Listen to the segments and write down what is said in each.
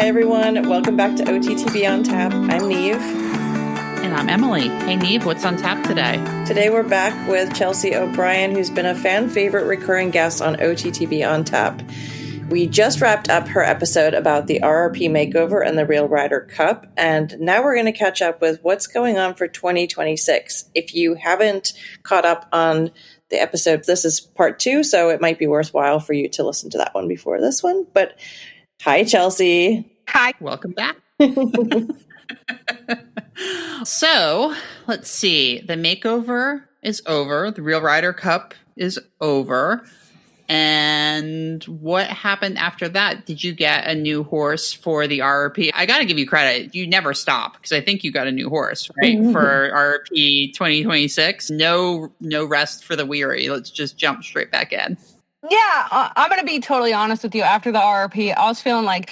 everyone. Welcome back to OTTB on Tap. I'm Neve. And I'm Emily. Hey, Neve, what's on tap today? Today we're back with Chelsey O'Brien, who's been a fan favorite recurring guest on OTTB on Tap. We just wrapped up her episode about the RRP Makeover and the Real Rider Cup, and now we're going to catch up with what's going on for 2026. If you haven't caught up on the episode, this is part 2, so it might be worthwhile for you to listen to that one before this one. But hi, Chelsey. Hi. Welcome back. So, let's see. The Makeover is over. The Real Rider Cup is over. And what happened after that? Did you get a new horse for the RRP? I got to give you credit. You never stop because I think you got a new horse, right? For RRP 2026. No rest for the weary. Let's just jump straight back in. Yeah, I'm going to be totally honest with you. After the RRP, I was feeling like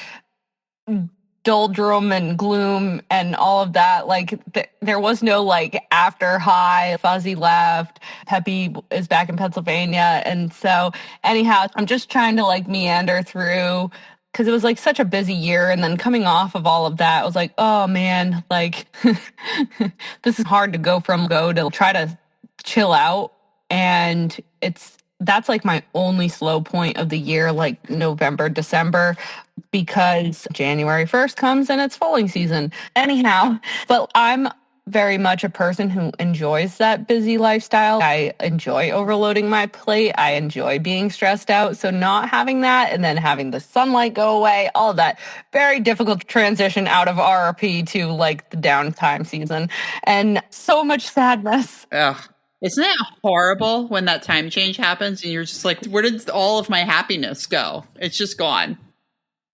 doldrum and gloom and all of that. Like there was no like after high. Fuzzy left. Peppy is back in Pennsylvania. And so anyhow, I'm just trying to like meander through because it was like such a busy year. And then coming off of all of that, I was like, oh man, like this is hard to go to try to chill out. And that's like my only slow point of the year, like November, December, because January 1st comes and it's foaling season. Anyhow, but I'm very much a person who enjoys that busy lifestyle. I enjoy overloading my plate. I enjoy being stressed out. So not having that and then having the sunlight go away, all of that, very difficult transition out of RRP to like the downtime season and so much sadness. Ugh. Isn't it horrible when that time change happens and you're just like, where did all of my happiness go? It's just gone.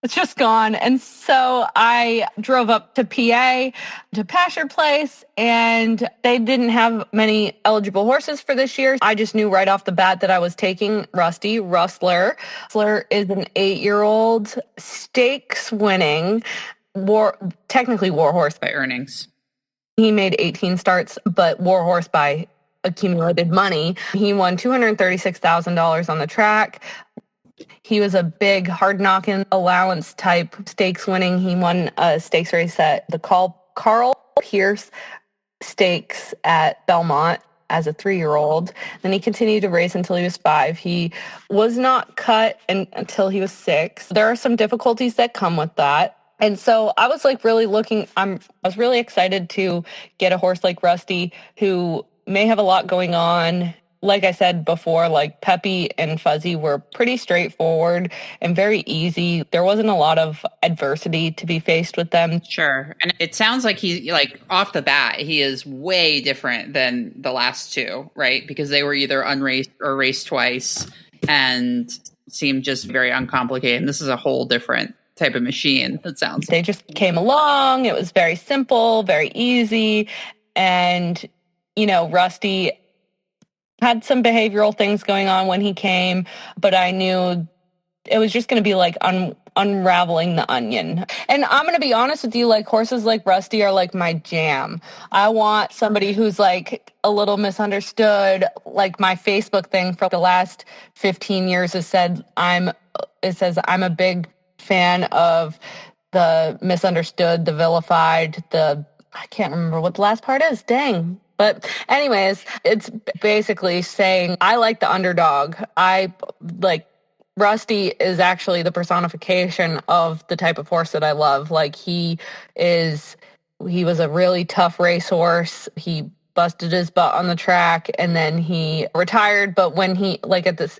It's just gone. And so I drove up to PA, to Pastured Place, and they didn't have many eligible horses for this year. I just knew right off the bat that I was taking Rustler. Rustler is an 8-year-old stakes winning, technically war horse by earnings. He made 18 starts, but war horse by accumulated money. He won $236,000 on the track. He was a big hard-knocking allowance type stakes winning. He won a stakes race at the Carl Pierce Stakes at Belmont as a 3-year-old. Then he continued to race until he was 5. He was not cut until he was 6. There are some difficulties that come with that. And so I was like really I was really excited to get a horse like Rusty who may have a lot going on. Like I said before, like Peppy and Fuzzy were pretty straightforward and very easy. There wasn't a lot of adversity to be faced with them. Sure. And it sounds like he, like off the bat, he is way different than the last two, right? Because they were either unraced or raced twice and seemed just very uncomplicated. And this is a whole different type of machine, it sounds. They just came along. It was very simple, very easy. And you know, Rusty had some behavioral things going on when he came, but I knew it was just going to be like unraveling the onion. And I'm going to be honest with you, like horses like Rusty are like my jam. I want somebody who's like a little misunderstood. Like my Facebook thing for the last 15 years has said I'm a big fan of the misunderstood, the vilified, I can't remember what the last part is. Dang. But anyways, it's basically saying I like the underdog. I like Rusty is actually the personification of the type of horse that I love. Like he was a really tough racehorse. He busted his butt on the track and then he retired. But when he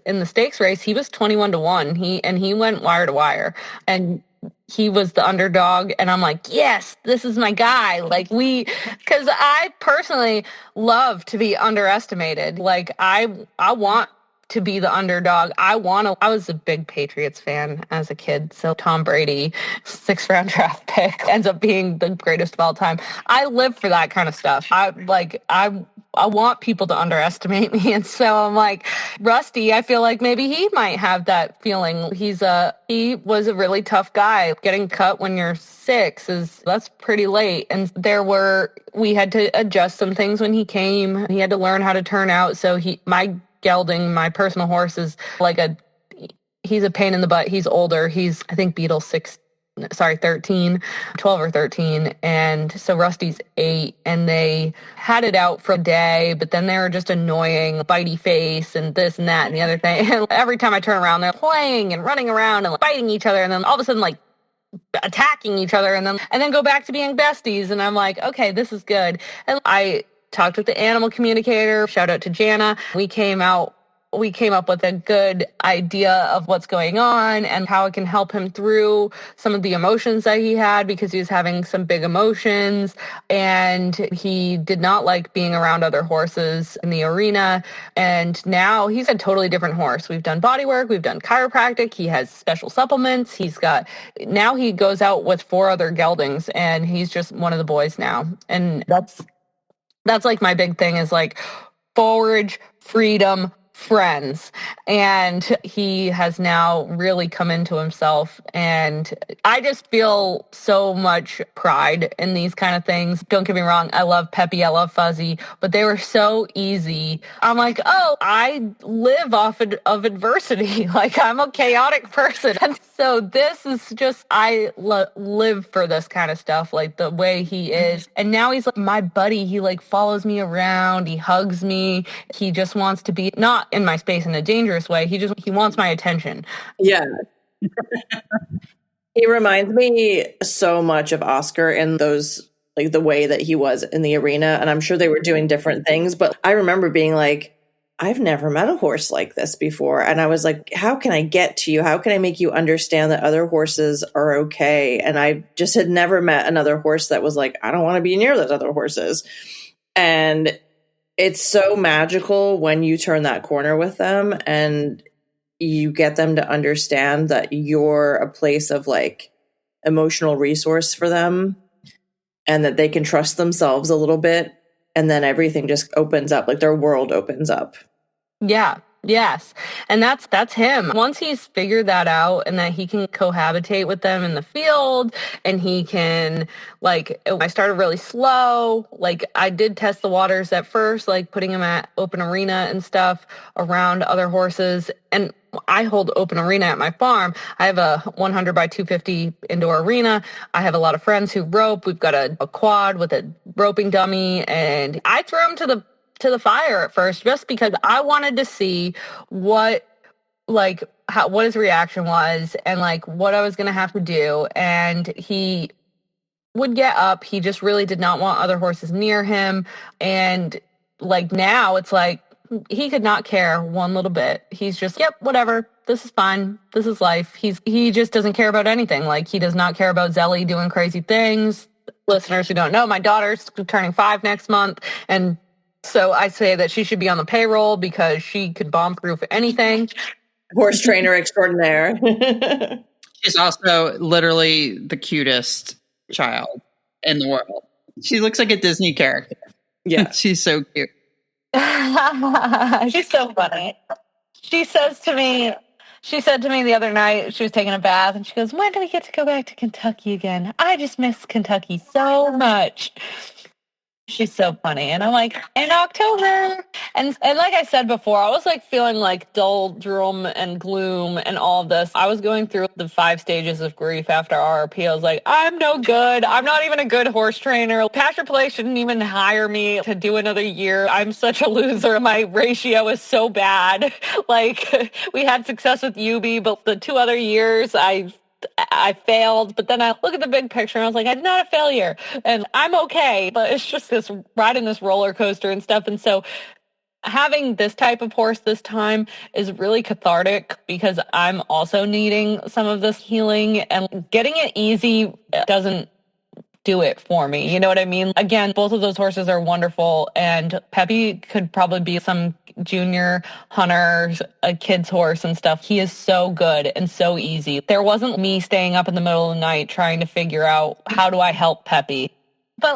in the stakes race, he was 21-1. He went wire to wire and he was the underdog, and I'm like, yes, this is my guy. Like because I personally love to be underestimated. Like I want to be the underdog. I was a big Patriots fan as a kid. So Tom Brady, 6th round draft pick, ends up being the greatest of all time. I live for that kind of stuff. I want people to underestimate me. And so I'm like, Rusty, I feel like maybe he might have that feeling. He was a really tough guy. Getting cut when you're 6 that's pretty late. And we had to adjust some things when he came. He had to learn how to turn out. So my gelding, my personal horse is like he's a pain in the butt. He's older. He's, I think, Beetle 13, 12 or 13. And so Rusty's 8, and they had it out for a day, but then they were just annoying, bitey face and this and that and the other thing. And every time I turn around, they're playing and running around and biting each other. And then all of a sudden, like, attacking each other and then go back to being besties. And I'm like, okay, this is good. And I talked with the animal communicator. Shout out to Jana. We came up with a good idea of what's going on and how it can help him through some of the emotions that he had, because he was having some big emotions and he did not like being around other horses in the arena. And now he's a totally different horse. We've done body work, we've done chiropractic, he has special supplements, now he goes out with 4 other geldings and he's just one of the boys now. And that's like my big thing is like forage, freedom, friends. And he has now really come into himself. And I just feel so much pride in these kind of things. Don't get me wrong. I love Peppy. I love Fuzzy, but they were so easy. I'm like, oh, I live off of adversity. Like, I'm a chaotic person. And so this is just, I live for this kind of stuff, like the way he is. And now he's like my buddy. He like follows me around. He hugs me. He just wants to be not in my space in a dangerous way. He wants my attention. Yeah. He reminds me so much of Oscar in those, like the way that he was in the arena. And I'm sure they were doing different things, but I remember being like, I've never met a horse like this before. And I was like, how can I get to you? How can I make you understand that other horses are okay? And I just had never met another horse that was like, I don't want to be near those other horses. And it's so magical when you turn that corner with them and you get them to understand that you're a place of like emotional resource for them and that they can trust themselves a little bit. And then everything just opens up, like their world opens up. Yeah. Yes. And that's him. Once he's figured that out and that he can cohabitate with them in the field and he can, like, I started really slow. Like, I did test the waters at first, like putting him at open arena and stuff around other horses. And I hold open arena at my farm. I have a 100 by 250 indoor arena. I have a lot of friends who rope. We've got a quad with a roping dummy, and I threw him to the fire at first just because I wanted to see what his reaction was and like what I was going to have to do. And he would get up. He just really did not want other horses near him. And like now it's like he could not care one little bit. He's just, yep, whatever. This is fine. This is life. He just doesn't care about anything. Like, he does not care about Zelly doing crazy things. Listeners who don't know, my daughter's turning 5 next month, and so I say that she should be on the payroll because she could bomb-proof anything. Horse trainer extraordinaire. She's also literally the cutest child in the world. She looks like a Disney character. Yeah. She's so cute. She's so funny. She said to me the other night, she was taking a bath, and she goes, when do we get to go back to Kentucky again? I just miss Kentucky so much. She's so funny. And I'm like, in October. And like I said before, I was like feeling like doldrum and gloom and all of this. I was going through the 5 stages of grief after RRP. I was like, I'm no good. I'm not even a good horse trainer. Pastured Place shouldn't even hire me to do another year. I'm such a loser. My ratio is so bad. Like, we had success with Yubi, but the 2 other years I failed, but then I look at the big picture and I was like, I'm not a failure and I'm okay, but it's just this riding this roller coaster and stuff. And so having this type of horse this time is really cathartic because I'm also needing some of this healing, and getting it easy doesn't do it for me. You know what I mean? Again, both of those horses are wonderful, and Peppy could probably be some junior hunter, a kid's horse and stuff. He is so good and so easy. There wasn't me staying up in the middle of the night trying to figure out how do I help Peppy. But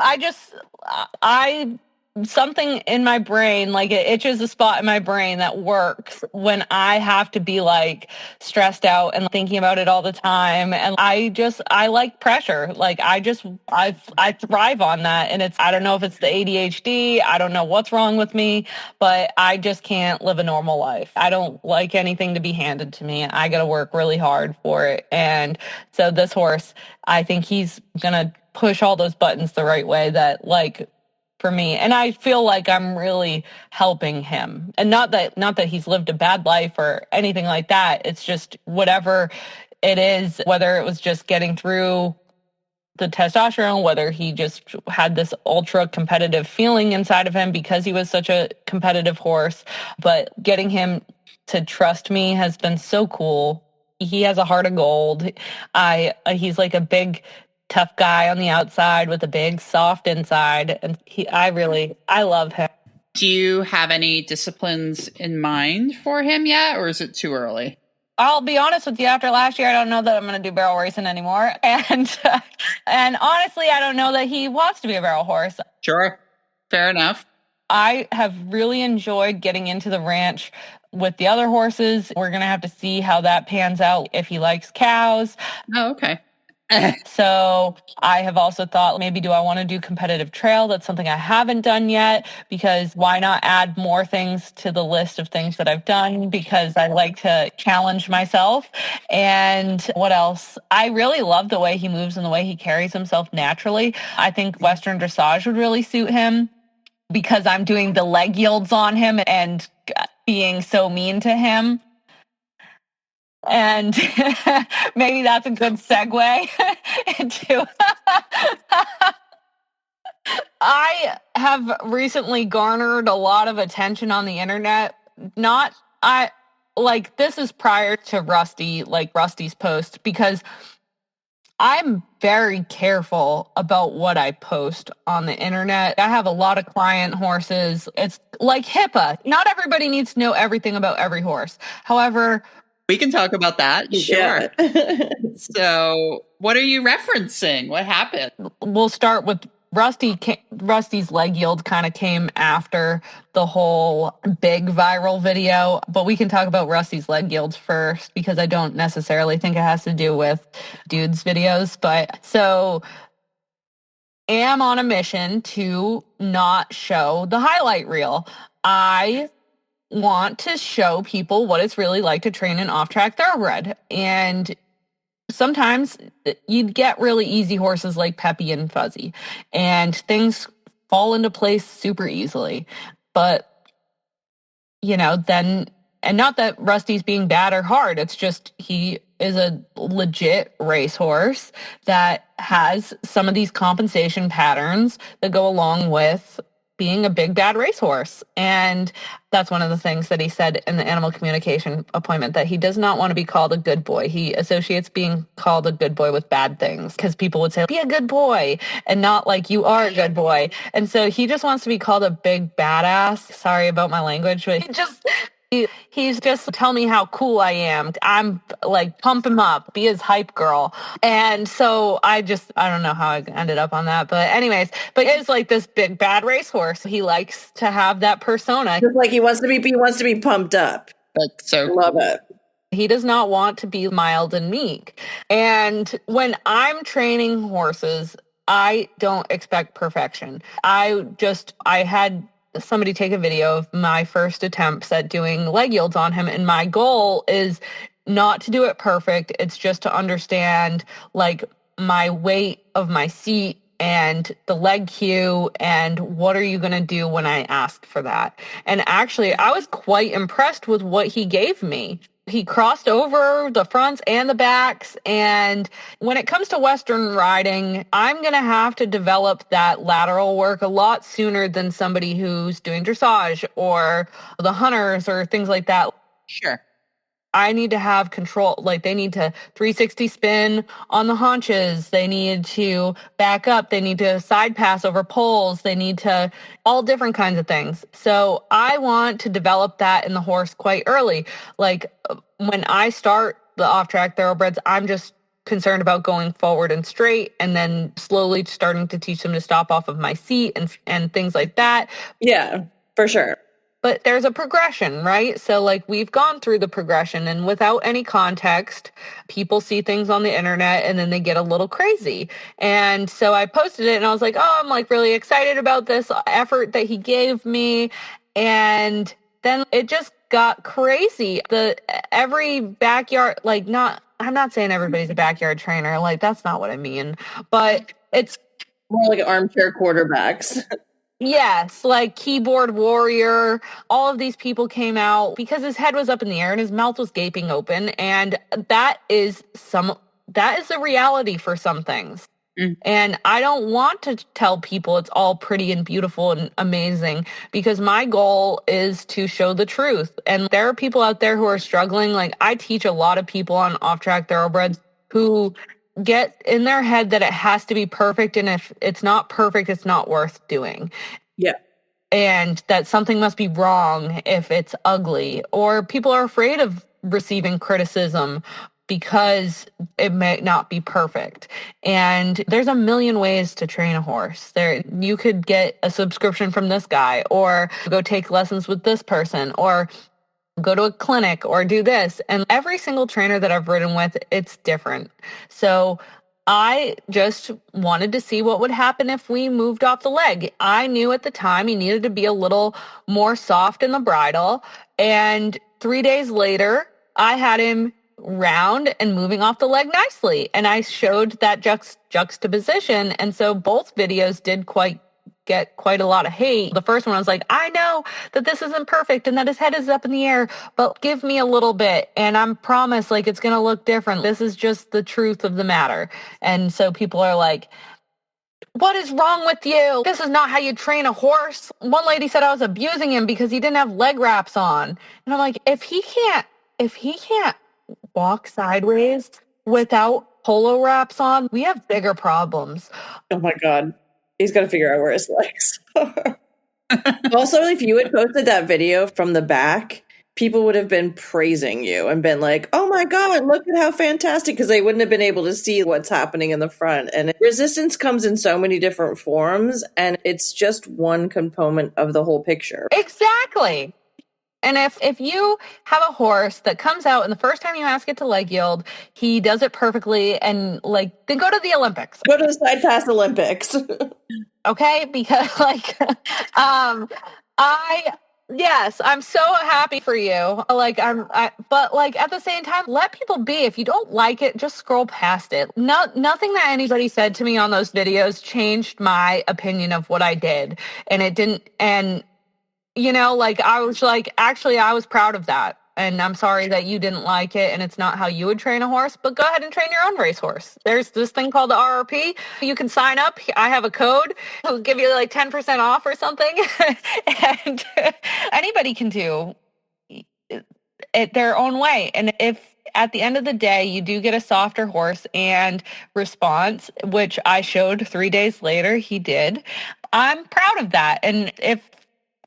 I something in my brain, like it itches a spot in my brain that works when I have to be like stressed out and thinking about it all the time. And I like pressure. Like I thrive on that. And I don't know if it's the ADHD. I don't know what's wrong with me, but I just can't live a normal life. I don't like anything to be handed to me. I got to work really hard for it. And so this horse, I think he's going to push all those buttons the right way that like, for me. And I feel like I'm really helping him. And not that he's lived a bad life or anything like that. It's just whatever it is, whether it was just getting through the testosterone, whether he just had this ultra competitive feeling inside of him because he was such a competitive horse. But getting him to trust me has been so cool. He has a heart of gold. He's like a big tough guy on the outside with a big soft inside, and I love him. Do you have any disciplines in mind for him yet, or is it too early? I'll be honest with you, after last year I don't know that I'm going to do barrel racing anymore, and honestly I don't know that he wants to be a barrel horse. Sure, fair enough. I have really enjoyed getting into the ranch with the other horses. We're going to have to see how that pans out, if he likes cows. Oh, okay. So I have also thought, maybe do I want to do competitive trail? That's something I haven't done yet, because why not add more things to the list of things that I've done, because I like to challenge myself. And what else? I really love the way he moves and the way he carries himself naturally. I think Western dressage would really suit him, because I'm doing the leg yields on him and being so mean to him. And maybe that's a good segue into... I have recently garnered a lot of attention on the internet. This is prior to Rusty's post, because I'm very careful about what I post on the internet. I have a lot of client horses. It's like HIPAA. Not everybody needs to know everything about every horse. However, we can talk about that. Sure. Yeah. So what are you referencing? What happened? We'll start with Rusty's leg yield kind of came after the whole big viral video, but we can talk about Rusty's leg yields first, because I don't necessarily think it has to do with dudes' videos. But so am on a mission to not show the highlight reel. I want to show people what it's really like to train an off-track thoroughbred. And sometimes you'd get really easy horses like Peppy and Fuzzy, and things fall into place super easily. But, then, and not that Rusty's being bad or hard, it's just he is a legit racehorse that has some of these compensation patterns that go along with being a big bad racehorse. And that's one of the things that he said in the animal communication appointment, that he does not want to be called a good boy. He associates being called a good boy with bad things, because people would say, be a good boy, and not like you are a good boy. And so he just wants to be called a big badass. Sorry about my language, but he's just tell me how cool I am. I'm like, pump him up, be his hype girl. And so I don't know how I ended up on that, but anyways, but it's like this big bad racehorse. He likes to have that persona. Just like he wants to be pumped up. That's so love it. He does not want to be mild and meek. And when I'm training horses, I don't expect perfection. I had somebody take a video of my first attempts at doing leg yields on him, and my goal is not to do it perfect. It's just to understand like my weight of my seat and the leg cue, and what are you going to do when I ask for that. And actually, I was quite impressed with what he gave me. He crossed over the fronts and the backs. And when it comes to Western riding, I'm going to have to develop that lateral work a lot sooner than somebody who's doing dressage or the hunters or things like that. Sure. I need to have control. Like, they need to 360 spin on the haunches. They need to back up. They need to side pass over poles. They need to all different kinds of things. So I want to develop that in the horse quite early. Like, when I start the off-track thoroughbreds, I'm just concerned about going forward and straight, and then slowly starting to teach them to stop off of my seat and things like that. Yeah, for sure. But there's a progression, right? So like we've gone through the progression, and without any context, people see things on the internet and then they get a little crazy. And so I posted it and I was like, oh, I'm like really excited about this effort that he gave me. And then it just got crazy. Every backyard, like I'm not saying everybody's a backyard trainer. Like that's not what I mean, but it's more like armchair quarterbacks. Yes, like keyboard warrior. All of these people came out because his head was up in the air and his mouth was gaping open. And that is the reality for some things. And I don't want to tell people it's all pretty and beautiful and amazing, because my goal is to show the truth. And there are people out there who are struggling. Like I teach a lot of people on off-track thoroughbreds who get in their head that it has to be perfect, and if it's not perfect, it's not worth doing. Yeah. And that something must be wrong if it's ugly, or people are afraid of receiving criticism because it may not be perfect. And there's a million ways to train a horse. You could get a subscription from this guy, or go take lessons with this person, or go to a clinic, or do this. And every single trainer that I've ridden with, it's different. So I just wanted to see what would happen if we moved off the leg. I knew at the time he needed to be a little more soft in the bridle. And 3 days later, I had him round and moving off the leg nicely. And I showed that juxtaposition. And so both videos did get quite a lot of hate. The first one, I was like, I know that this isn't perfect and that his head is up in the air, but give me a little bit and I promise like it's going to look different. This is just the truth of the matter. And so people are like, what is wrong with you? This is not how you train a horse. One lady said I was abusing him because he didn't have leg wraps on. And I'm like, if he can't walk sideways without polo wraps on, we have bigger problems. Oh my God. He's got to figure out where his legs are. Also, if you had posted that video from the back, people would have been praising you and been like, oh my God, look at how fantastic, because they wouldn't have been able to see what's happening in the front. And resistance comes in so many different forms, and it's just one component of the whole picture. Exactly. And if you have a horse that comes out and the first time you ask it to leg yield, he does it perfectly, and like, then go to the Olympics. Go to the side pass Olympics. Okay? Because yes, I'm so happy for you. Like but like at the same time, let people be. If you don't like it, just scroll past it. Nothing that anybody said to me on those videos changed my opinion of what I did. And it didn't, and you know, like I was like, actually, I was proud of that. And I'm sorry that you didn't like it and it's not how you would train a horse, but go ahead and train your own racehorse. There's this thing called the RRP. You can sign up. I have a code. It'll give you like 10% off or something. And anybody can do it their own way. And if at the end of the day, you do get a softer horse and response, which I showed 3 days later, he did, I'm proud of that. And if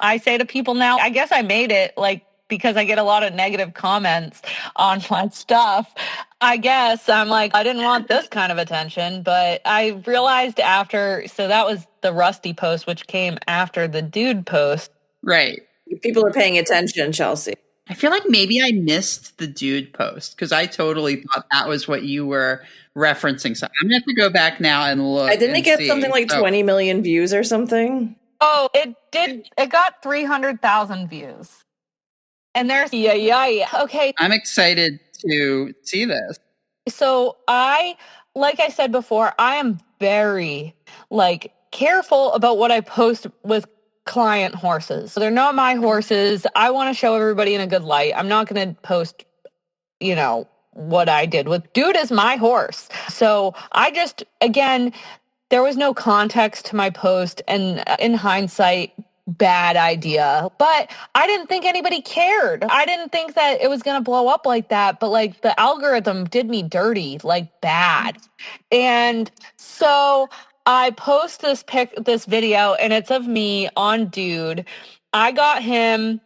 I say to people now, I guess I made it, like, because I get a lot of negative comments on my stuff. I guess I'm like, I didn't want this kind of attention, but I realized after, so that was the Rusty post, which came after the dude post. Right. People are paying attention, Chelsey. I feel like maybe I missed the dude post because I totally thought that was what you were referencing. So I'm going to have to go back now and look. I didn't get something like 20 million views or something. Oh, it did. It got 300,000 views. And there's, yeah. Okay. I'm excited to see this. So like I said before, I am very careful about what I post with client horses. So they're not my horses. I want to show everybody in a good light. I'm not going to post, what I did with dude is my horse. So I just, again, there was no context to my post, and in hindsight, bad idea. But I didn't think anybody cared. I didn't think that it was going to blow up like that. But the algorithm did me dirty, bad. And so I post this video, and it's of me on dude. I got him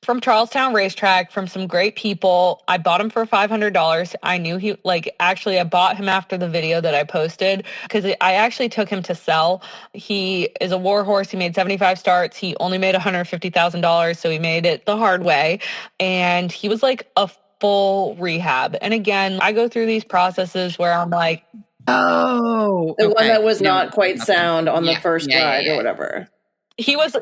from Charlestown Racetrack, from some great people. I bought him for $500. I knew actually I bought him after the video that I posted because I actually took him to sell. He is a war horse. He made 75 starts. He only made $150,000. So he made it the hard way. And he was like a full rehab. And again, I go through these processes where I'm like, the one that was not quite sound on the first ride or whatever. He was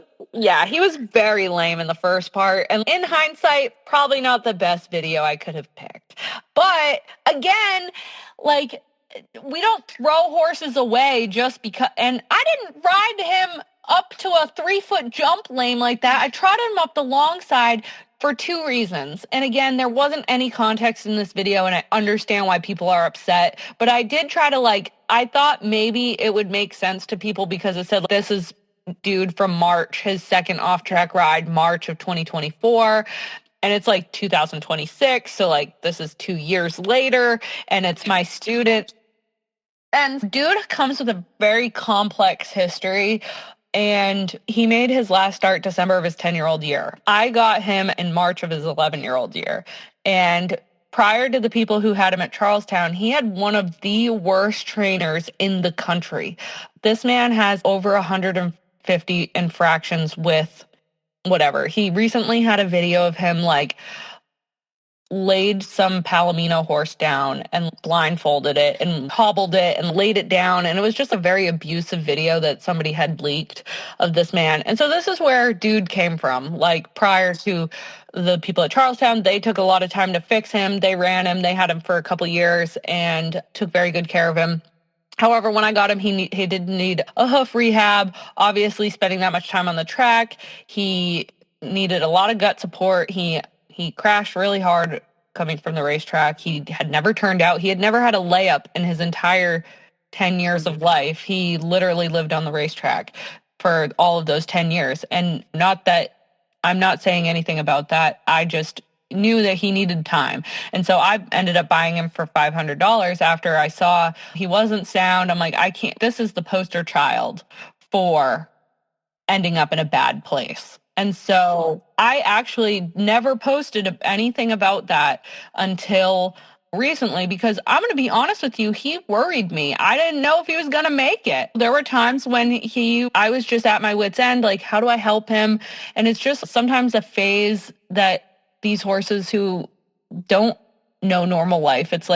very lame in the first part. And in hindsight, probably not the best video I could have picked. But again, like, we don't throw horses away just because. And I didn't ride him up to a 3-foot jump lane like that. I trotted him up the long side for 2 reasons. And again, there wasn't any context in this video, and I understand why people are upset. But I did try to, I thought maybe it would make sense to people because it said, this is dude from March, his second off-track ride, March of 2024. And it's 2026. So this is 2 years later, and it's my student. And dude comes with a very complex history. And he made his last start December of his 10-year-old year. I got him in March of his 11-year-old year. And prior to the people who had him at Charlestown, he had one of the worst trainers in the country. This man has over 150 infractions with whatever. He recently had a video of him laid some Palomino horse down and blindfolded it and hobbled it and laid it down. And it was just a very abusive video that somebody had leaked of this man. And so this is where dude came from. Prior to the people at Charlestown, they took a lot of time to fix him. They ran him. They had him for a couple years and took very good care of him. However, when I got him, he did need a hoof rehab. Obviously, spending that much time on the track, he needed a lot of gut support. He crashed really hard coming from the racetrack. He had never turned out. He had never had a layup in his entire 10 years of life. He literally lived on the racetrack for all of those 10 years. And not that I'm not saying anything about that. I just knew that he needed time. And so I ended up buying him for $500 after I saw he wasn't sound. I'm like, I can't, this is the poster child for ending up in a bad place. And so I actually never posted anything about that until recently, because I'm going to be honest with you, he worried me. I didn't know if he was going to make it. There were times when I was just at my wit's end, how do I help him? And it's just sometimes a phase that these horses who don't know normal life, it's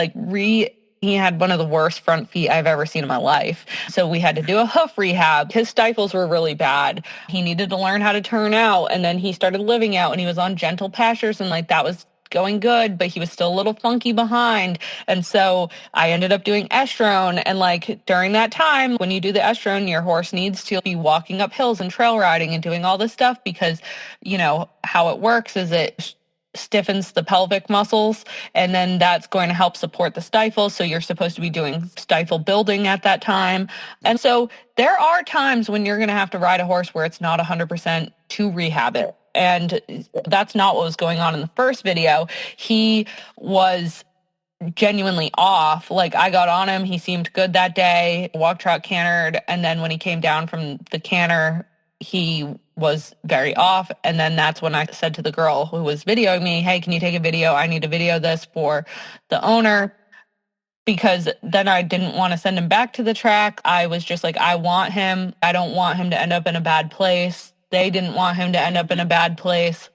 he had one of the worst front feet I've ever seen in my life. So we had to do a hoof rehab. His stifles were really bad. He needed to learn how to turn out. And then he started living out and he was on gentle pastures and that was going good, but he was still a little funky behind. And so I ended up doing estrone. And during that time, when you do the estrone, your horse needs to be walking up hills and trail riding and doing all this stuff because, how it works is it stiffens the pelvic muscles, and then that's going to help support the stifle. So you're supposed to be doing stifle building at that time. And so there are times when you're going to have to ride a horse where it's not 100% to rehab it. And that's not what was going on in the first video. He was genuinely off. I got on him. He seemed good that day, walk, trot, cantered. And then when he came down from the canter, he was very off. And then that's when I said to the girl who was videoing me, hey, can you take a video? I need to video this for the owner. Because then I didn't want to send him back to the track. I was just I want him. I don't want him to end up in a bad place. They didn't want him to end up in a bad place.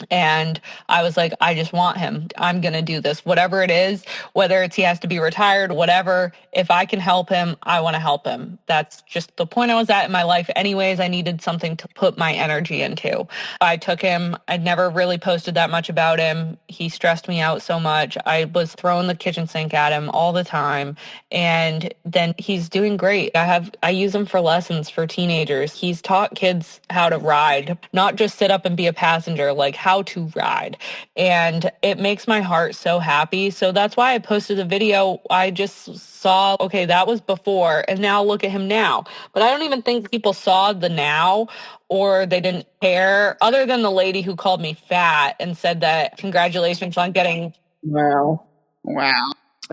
And I was I just want him. I'm going to do this, whatever it is, whether it's he has to be retired, whatever. If I can help him, I want to help him. That's just the point I was at in my life. Anyways, I needed something to put my energy into. I took him. I'd never really posted that much about him. He stressed me out so much. I was throwing the kitchen sink at him all the time. And then he's doing great. I use him for lessons for teenagers. He's taught kids how to ride, not just sit up and be a passenger, how to ride. And it makes my heart so happy. So that's why I posted the video. I just saw, okay, that was before, and now look at him now. But I don't even think people saw the now, or they didn't care, other than the lady who called me fat and said that congratulations on getting... Wow.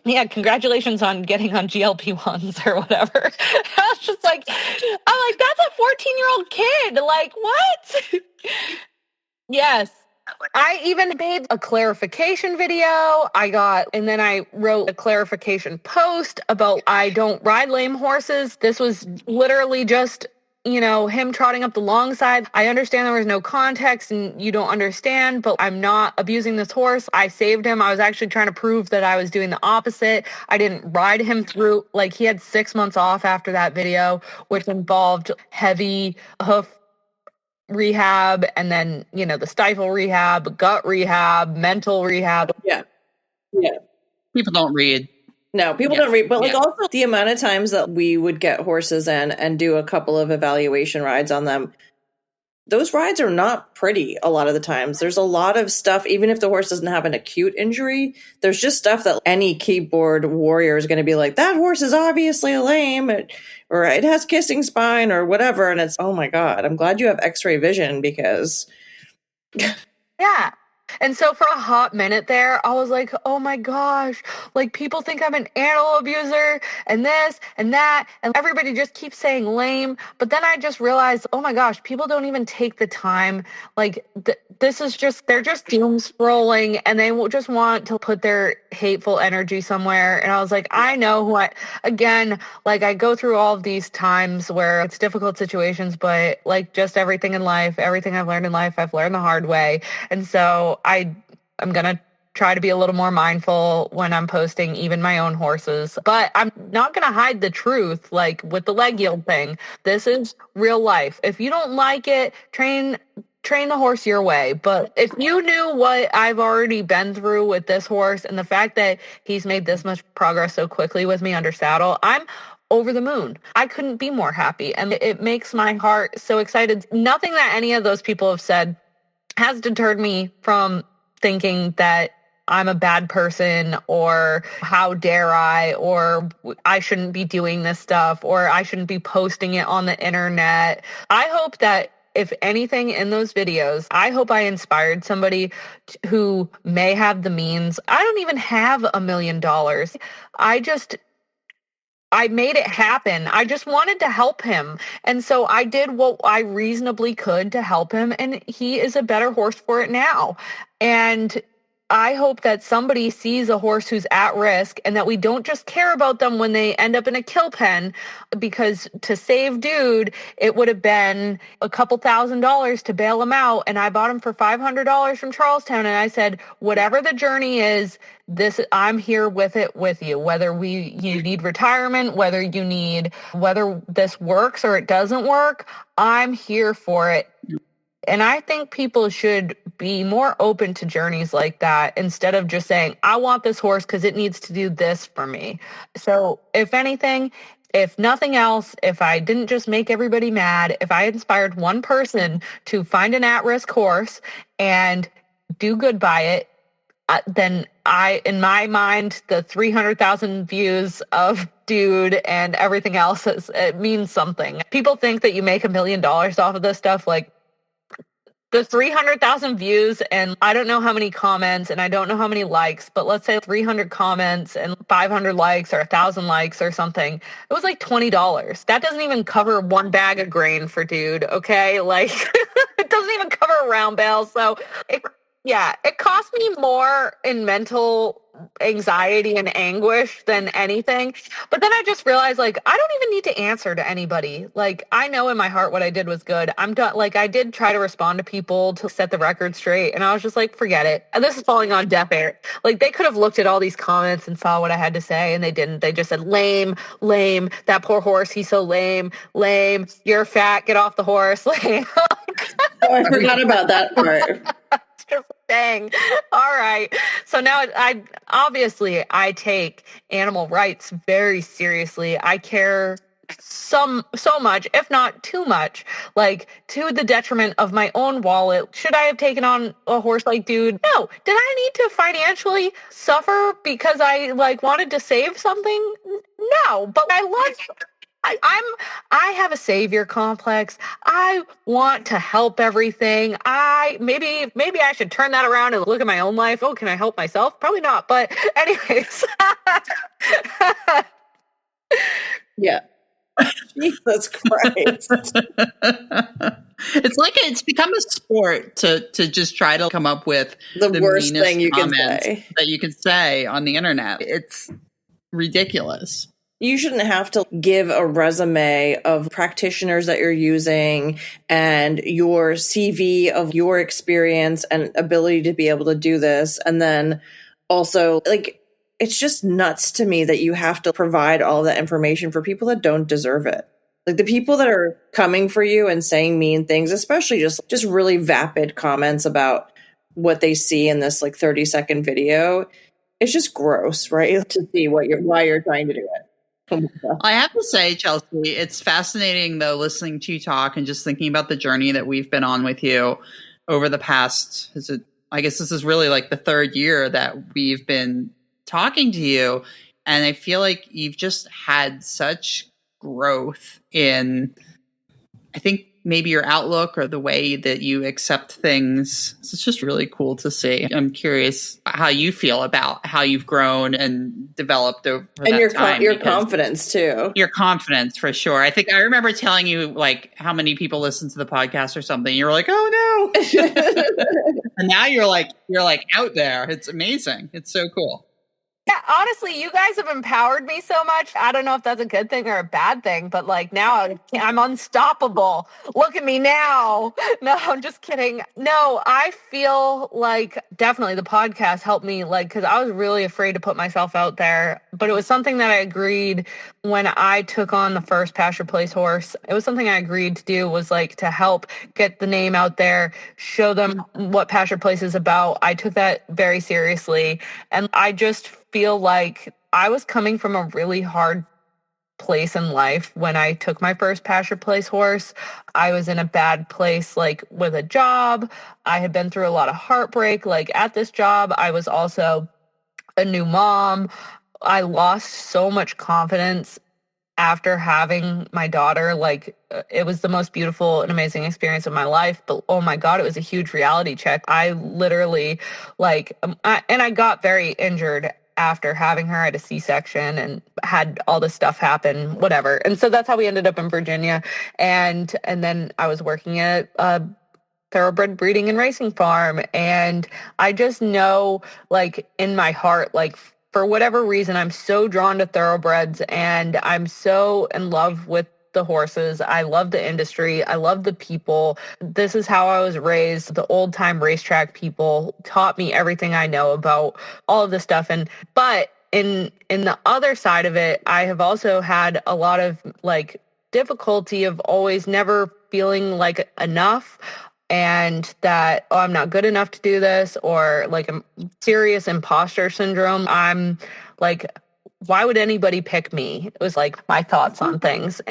Yeah, congratulations on getting on GLP-1s or whatever. I was just I'm that's a 14-year-old kid. What? Yes. I even made a clarification video. And then I wrote a clarification post about I don't ride lame horses. This was literally just, him trotting up the long side. I understand there was no context and you don't understand, but I'm not abusing this horse. I saved him. I was actually trying to prove that I was doing the opposite. I didn't ride him through, he had 6 months off after that video, which involved heavy hoof rehab and then, the stifle rehab, gut rehab, mental rehab. Yeah. People don't read. No, people don't read. But also the amount of times that we would get horses in and do a couple of evaluation rides on them, those rides are not pretty a lot of the times. There's a lot of stuff, even if the horse doesn't have an acute injury, there's just stuff that any keyboard warrior is going to be like, that horse is obviously lame, or it has kissing spine or whatever. And it's, oh my God, I'm glad you have x-ray vision because... Yeah. And so for a hot minute there, I was like, oh my gosh, people think I'm an animal abuser and this and that. And everybody just keeps saying lame. But then I just realized, oh my gosh, people don't even take the time. This is just, they're just doom scrolling and they will just want to put their hateful energy somewhere. And I was like, I know I go through all of these times where it's difficult situations, but just everything in life, everything I've learned in life, I've learned the hard way. And so I'm going to try to be a little more mindful when I'm posting even my own horses, but I'm not going to hide the truth, with the leg yield thing. This is real life. If you don't like it, train the horse your way. But if you knew what I've already been through with this horse and the fact that he's made this much progress so quickly with me under saddle, I'm over the moon. I couldn't be more happy. And it makes my heart so excited. Nothing that any of those people have said has deterred me from thinking that I'm a bad person or how dare I, or I shouldn't be doing this stuff, or I shouldn't be posting it on the internet. I hope that if anything in those videos, I hope I inspired somebody who may have the means. I don't even have $1 million. I made it happen. I just wanted to help him. And so I did what I reasonably could to help him. And he is a better horse for it now. And I hope that somebody sees a horse who's at risk and that we don't just care about them when they end up in a kill pen, because to save dude, it would have been a couple $1,000s to bail him out. And I bought him for $500 from Charlestown. And I said, whatever the journey is, I'm here with it with you, whether you need retirement, whether this works or it doesn't work, I'm here for it. And I think people should be more open to journeys like that instead of just saying, I want this horse because it needs to do this for me. So if anything, if nothing else, if I didn't just make everybody mad, if I inspired one person to find an at-risk horse and do good by it, then in my mind, the 300,000 views of dude and everything else, it means something. People think that you make $1 million off of this stuff. The 300,000 views and I don't know how many comments and I don't know how many likes, but let's say 300 comments and 500 likes or 1,000 likes or something. It was $20. That doesn't even cover one bag of grain for dude, okay? It doesn't even cover a round bale. So it cost me more in mental anxiety and anguish than anything. But then I just realized, I don't even need to answer to anybody. I know in my heart what I did was good. I'm done. I did try to respond to people to set the record straight. And I was just forget it. And this is falling on deaf ear. They could have looked at all these comments and saw what I had to say. And they didn't. They just said, lame, that poor horse. He's so lame, you're fat, get off the horse. Lame. Oh, I forgot about that part. Just dang. All right. So now I take animal rights very seriously. I care so much, if not too much, to the detriment of my own wallet. Should I have taken on a horse like dude? No. Did I need to financially suffer because I wanted to save something? No. But I love I have a savior complex. I want to help everything. Maybe I should turn that around and look at my own life. Oh, can I help myself? Probably not. But anyways. Yeah. Jesus Christ. It's like it's become a sport to just try to come up with The worst meanest thing you can comments say. that you can say on the internet. It's ridiculous. You shouldn't have to give a resume of practitioners that you're using and your CV of your experience and ability to be able to do this. And then also, like, it's just nuts to me that you have to provide all that information for people that don't deserve it. Like, the people that are coming for you and saying mean things, especially just really vapid comments about what they see in this like 30-second video, it's just gross, right? To see why you're trying to do it. I have to say, Chelsey, it's fascinating, though, listening to you talk and just thinking about the journey that we've been on with you over the past, I guess this is really like the third year that we've been talking to you. And I feel like you've just had such growth in, I think, maybe your outlook or the way that you accept things. It's just really cool to see. I'm curious how you feel about how you've grown and developed over and that time. Your confidence too. Your confidence, for sure. I think I remember telling you like how many people listen to the podcast or something. You were like, "Oh no!" And now you're like out there. It's amazing. It's so cool. Yeah, honestly, you guys have empowered me so much. I don't know if that's a good thing or a bad thing, but like now I'm unstoppable. Look at me now. No, I'm just kidding. No, I feel like definitely the podcast helped me, like, because I was really afraid to put myself out there, but it was something that I agreed when I took on the first Pastured Place horse. It was something I agreed to do, was like to help get the name out there, show them what Pastured Place is about. I took that very seriously, and I just feel like I was coming from a really hard place in life when I took my first Pastured Place horse. I was in a bad place, like with a job. I had been through a lot of heartbreak. Like at this job, I was also a new mom. I lost so much confidence after having my daughter. Like, it was the most beautiful and amazing experience of my life, but oh my God, it was a huge reality check. I literally I got very injured after having her. I had a C-section and had all this stuff happen, whatever. And so that's how we ended up in Virginia. And then I was working at a thoroughbred breeding and racing farm. And I just know, like, in my heart, like, for whatever reason, I'm so drawn to thoroughbreds and I'm so in love with the horses. I love the industry. I love the people. This is how I was raised. The old time racetrack people taught me everything I know about all of this stuff. But in the other side of it, I have also had a lot of like difficulty of always never feeling like enough, and that, oh, I'm not good enough to do this, or like a serious imposter syndrome. I'm like, why would anybody pick me? It was like my thoughts on things.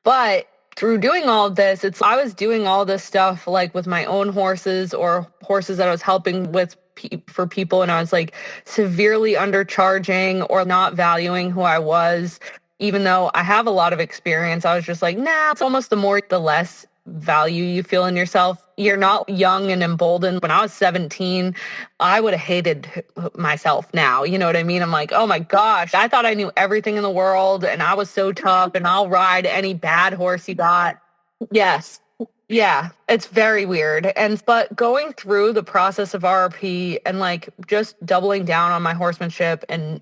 But through doing all of this, I was doing all this stuff like with my own horses or horses that I was helping with for people, and I was like severely undercharging or not valuing who I was, even though I have a lot of experience. I was just like, nah, it's almost the less value you feel in yourself. You're not young and emboldened. When I was 17, I would have hated myself now. You know what I mean? I'm like, oh my gosh, I thought I knew everything in the world and I was so tough and I'll ride any bad horse you got. Yes. Yeah, it's very weird. But going through the process of RRP and like just doubling down on my horsemanship and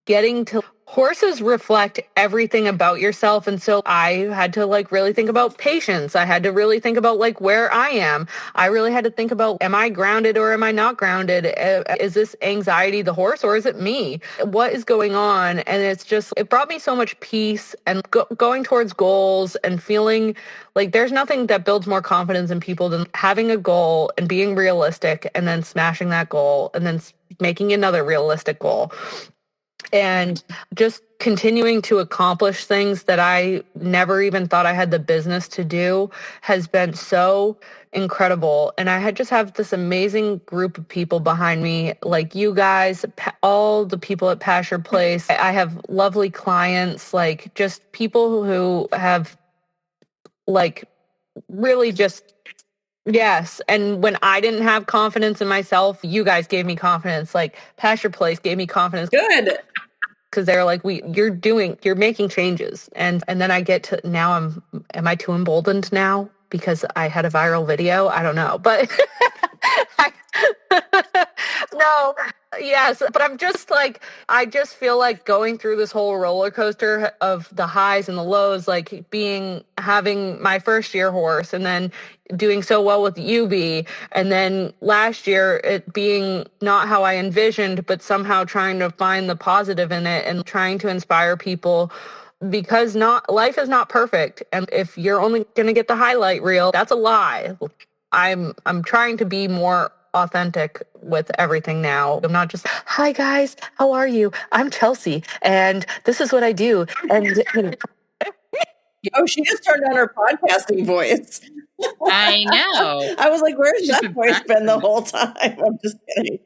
getting to, horses reflect everything about yourself. And so I had to like really think about patience. I had to really think about like where I am. I really had to think about, am I grounded or am I not grounded? Is this anxiety the horse or is it me? What is going on? And it brought me so much peace and going towards goals and feeling like there's nothing that builds more confidence in people than having a goal and being realistic and then smashing that goal and then making another realistic goal. And just continuing to accomplish things that I never even thought I had the business to do has been so incredible. And I just have this amazing group of people behind me, like you guys, all the people at Pastured Place. I have lovely clients, like just people who have like really just... Yes. And when I didn't have confidence in myself, you guys gave me confidence. Like Pastured Place gave me confidence. Good. because they're like, you're making changes. And then I get to, now am I too emboldened now because I had a viral video? I don't know, but no, yes, but I'm just like, I just feel like going through this whole roller coaster of the highs and the lows, like having my first year horse and then doing so well with UB, and then last year it being not how I envisioned, but somehow trying to find the positive in it and trying to inspire people, because life is not perfect. And if you're only going to get the highlight reel, that's a lie. I'm trying to be more authentic with everything now. I'm not just, hi guys, how are you? I'm Chelsey and this is what I do. And oh, she just turned on her podcasting voice. I know. I was like, where's that voice been the whole time? I'm just kidding.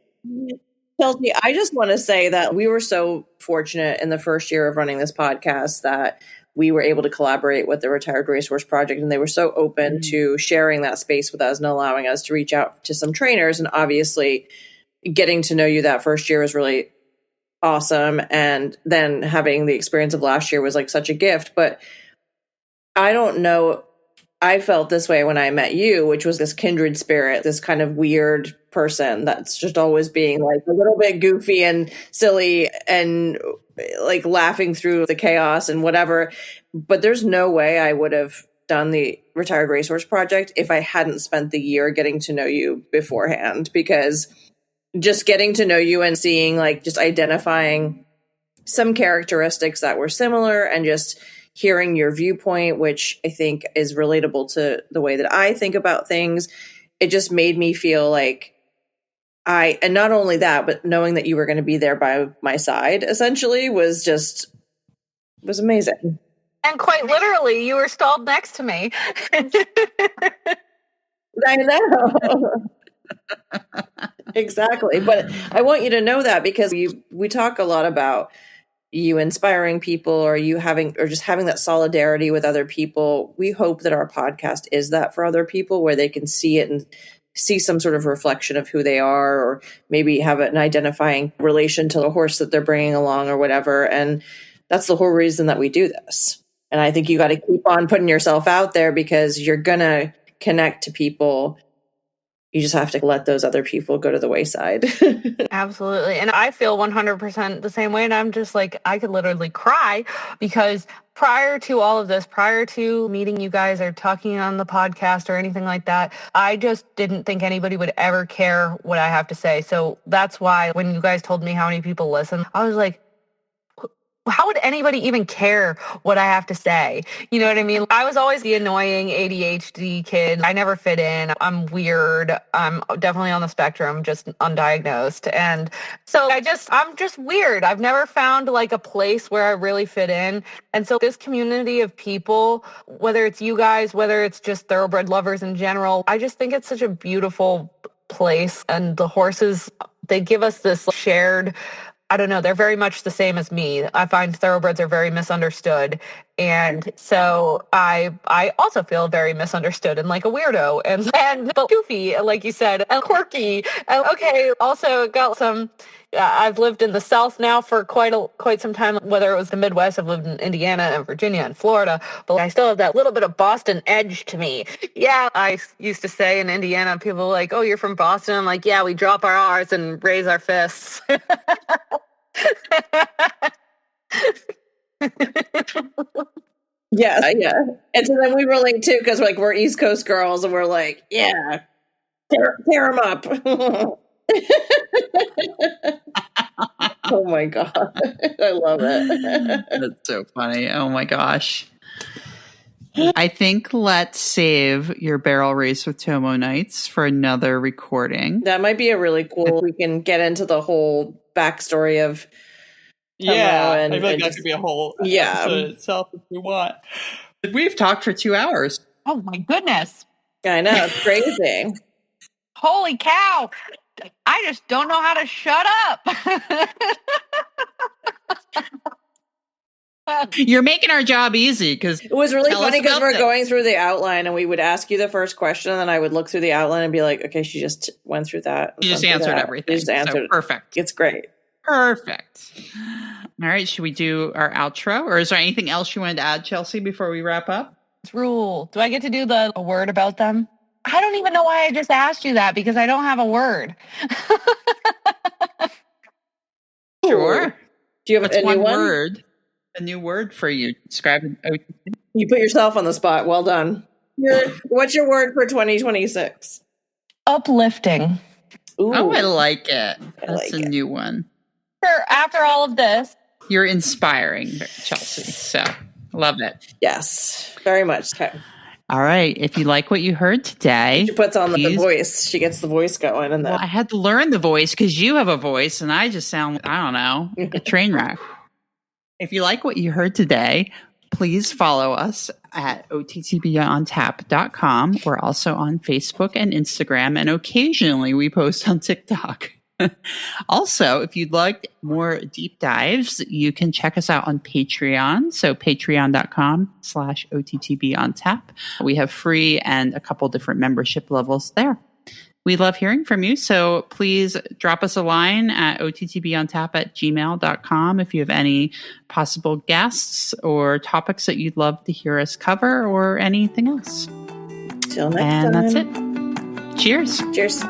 Chelsey, I just want to say that we were so fortunate in the first year of running this podcast that we were able to collaborate with the Retired Racehorse Project, and they were so open to sharing that space with us and allowing us to reach out to some trainers. And obviously getting to know you that first year was really awesome. And then having the experience of last year was like such a gift. But I don't know, I felt this way when I met you, which was this kindred spirit, this kind of weird person that's just always being like a little bit goofy and silly and like laughing through the chaos and whatever. But there's no way I would have done the Retired Racehorse Project if I hadn't spent the year getting to know you beforehand, because just getting to know you and seeing, like, just identifying some characteristics that were similar and just hearing your viewpoint, which I think is relatable to the way that I think about things, it just made me feel like and not only that, but knowing that you were going to be there by my side essentially was amazing. And quite literally, you were stalled next to me. I know. Exactly. But I want you to know that, because we talk a lot about you inspiring people, or you having that solidarity with other people. We hope that our podcast is that for other people, where they can see it and see some sort of reflection of who they are, or maybe have an identifying relation to the horse that they're bringing along or whatever. And that's the whole reason that we do this. And I think you got to keep on putting yourself out there, because you're going to connect to people. You just have to let those other people go to the wayside. Absolutely. And I feel 100% the same way. And I'm just like, I could literally cry, because prior to all of this, prior to meeting you guys or talking on the podcast or anything like that, I just didn't think anybody would ever care what I have to say. So that's why when you guys told me how many people listen, I was like, how would anybody even care what I have to say? You know what I mean? I was always the annoying ADHD kid. I never fit in. I'm weird. I'm definitely on the spectrum, just undiagnosed. And so I'm just weird. I've never found like a place where I really fit in. And so this community of people, whether it's you guys, whether it's just thoroughbred lovers in general, I just think it's such a beautiful place. And the horses, they give us this shared, I don't know, they're very much the same as me. I find thoroughbreds are very misunderstood. And so I also feel very misunderstood and like a weirdo and but goofy, like you said, and quirky. And okay, also got some, I've lived in the South now for quite some time, whether it was the Midwest. I've lived in Indiana and Virginia and Florida, but I still have that little bit of Boston edge to me. Yeah, I used to say in Indiana, people were like, oh, you're from Boston? I'm like, yeah, we drop our R's and raise our fists. Yeah. And so then we relate too, because we're East Coast girls, and we're like, yeah, tear them up. Oh my God. I love it. That's so funny. Oh my gosh. I think let's save your barrel race with Tomo Nights for another recording. That might be a really cool, we can get into the whole backstory of Tomo. I feel like that could be a whole episode itself if we want. We've talked for 2 hours. Oh my goodness. I know, it's crazy. Holy cow. I just don't know how to shut up. You're making our job easy, because it was really funny, because we're going through the outline and we would ask you the first question, and then I would look through the outline and be like, okay, she just went through that. You just answered everything. She just answered. So perfect. It's great. Perfect. All right. Should we do our outro? Or is there anything else you wanted to add, Chelsey, before we wrap up? Rule. Do I get to do a word about them? I don't even know why I just asked you that because I don't have a word. Sure. Do you have What's a new one? word? A new word for you. Describe an OTTB. You put yourself on the spot. Well done. What's your word for 2026? Uplifting. Ooh, Oh, I like it. I That's like a it. new one. After all of this, You're inspiring, Chelsey. So, love it. Yes, very much. Okay. All right. If you like what you heard today, She puts on the please- voice. She gets the voice going. And Well, I had to learn the voice because you have a voice and I just sound, I don't know, a train wreck. If you like what you heard today, please follow us at OTTBOnTap.com. We're also on Facebook and Instagram, and occasionally we post on TikTok. Also, if you'd like more deep dives, you can check us out on Patreon. So patreon.com/OTTBOnTap. We have free and a couple different membership levels there. We love hearing from you. So please drop us a line at OTTBOnTap@gmail.com if you have any possible guests or topics that you'd love to hear us cover or anything else. Till next And time. that's it. Cheers. Cheers.